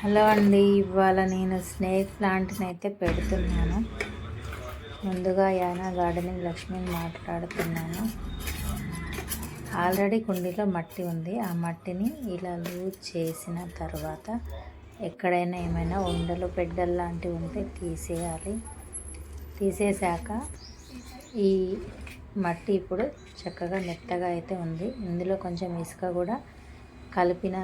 Hello అండి, ఇవాళ నేను స్నేక్ ప్లాంట్ని అయితే పెడుతున్నాను. ముందుగా యానా గార్డెనింగ్ లక్ష్మిని మాట్లాడుతున్నాను. ఆల్రెడీ కుండీలో మట్టి ఉంది. ఆ మట్టిని ఇలా లూజ్ చేసిన తర్వాత ఎక్కడైనా ఏమైనా ఉండలు పెడ్డలు లాంటివి ఉంటే తీసేయాలి. తీసేశాక ఈ మట్టి ఇప్పుడు చక్కగా మెత్తగా అయితే ఉంది. ఇందులో కొంచెం ఇసుక కూడా కలిపిన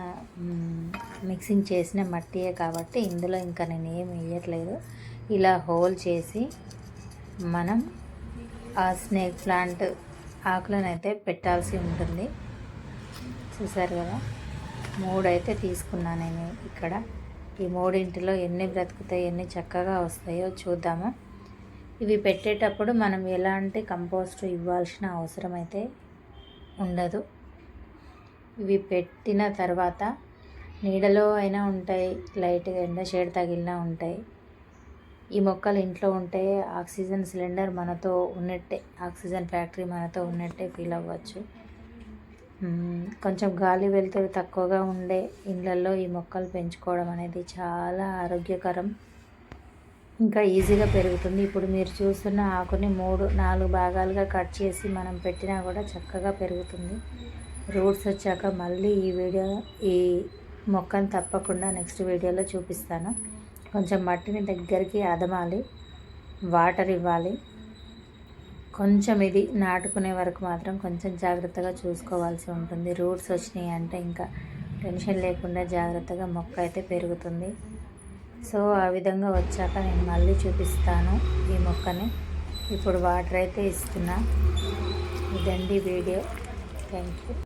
మిక్సింగ్ చేసిన మట్టియే కాబట్టి ఇందులో ఇంకా నేను ఏమి వేయట్లేదు. ఇలా హోల్ చేసి మనం ఆ స్నేక్ ప్లాంట్ ఆకులను అయితే పెట్టాల్సి ఉంటుంది. చూసారు కదా, 3 అయితే తీసుకున్నాను నేను ఇక్కడ. ఈ 3 ఎన్ని బ్రతుకుతాయి, ఎన్ని చక్కగా వస్తాయో చూద్దాము. ఇవి పెట్టేటప్పుడు మనం ఎలాంటి కంపోస్ట్ ఇవ్వాల్సిన అవసరం అయితే ఉండదు. ఇవి పెట్టిన తర్వాత నీడలో అయినా ఉంటాయి, లైట్గా ఎండ షేడ్ తగిలినా ఉంటాయి. ఈ మొక్కలు ఇంట్లో ఉంటే ఆక్సిజన్ సిలిండర్ మనతో ఉన్నట్టే, ఆక్సిజన్ ఫ్యాక్టరీ మనతో ఉన్నట్టే ఫీల్ అవ్వచ్చు. కొంచెం గాలి వెలుతురు తక్కువగా ఉండే ఇళ్ళల్లో ఈ మొక్కలు పెంచుకోవడం అనేది చాలా ఆరోగ్యకరం, ఇంకా ఈజీగా పెరుగుతుంది. ఇప్పుడు మీరు చూస్తున్న ఆకుని 3-4 భాగాలుగా కట్ చేసి మనం పెట్టినా కూడా చక్కగా పెరుగుతుంది. రూట్స్ వచ్చాక మళ్ళీ ఈ మొక్కను తప్పకుండా నెక్స్ట్ వీడియోలో చూపిస్తాను. కొంచెం మట్టిని దగ్గరికి అదమాలి, వాటర్ ఇవ్వాలి. కొంచెం ఇది నాటుకునే వరకు మాత్రం కొంచెం జాగ్రత్తగా చూసుకోవాల్సి ఉంటుంది. రూట్స్ వచ్చినాయి అంటే ఇంకా టెన్షన్ లేకుండా జాగ్రత్తగా మొక్క అయితే పెరుగుతుంది. సో ఆ విధంగా వచ్చాక నేను మళ్ళీ చూపిస్తాను ఈ మొక్కని. ఇప్పుడు వాటర్ అయితే ఇస్తున్నా. ఇదండి వీడియో. Thank you.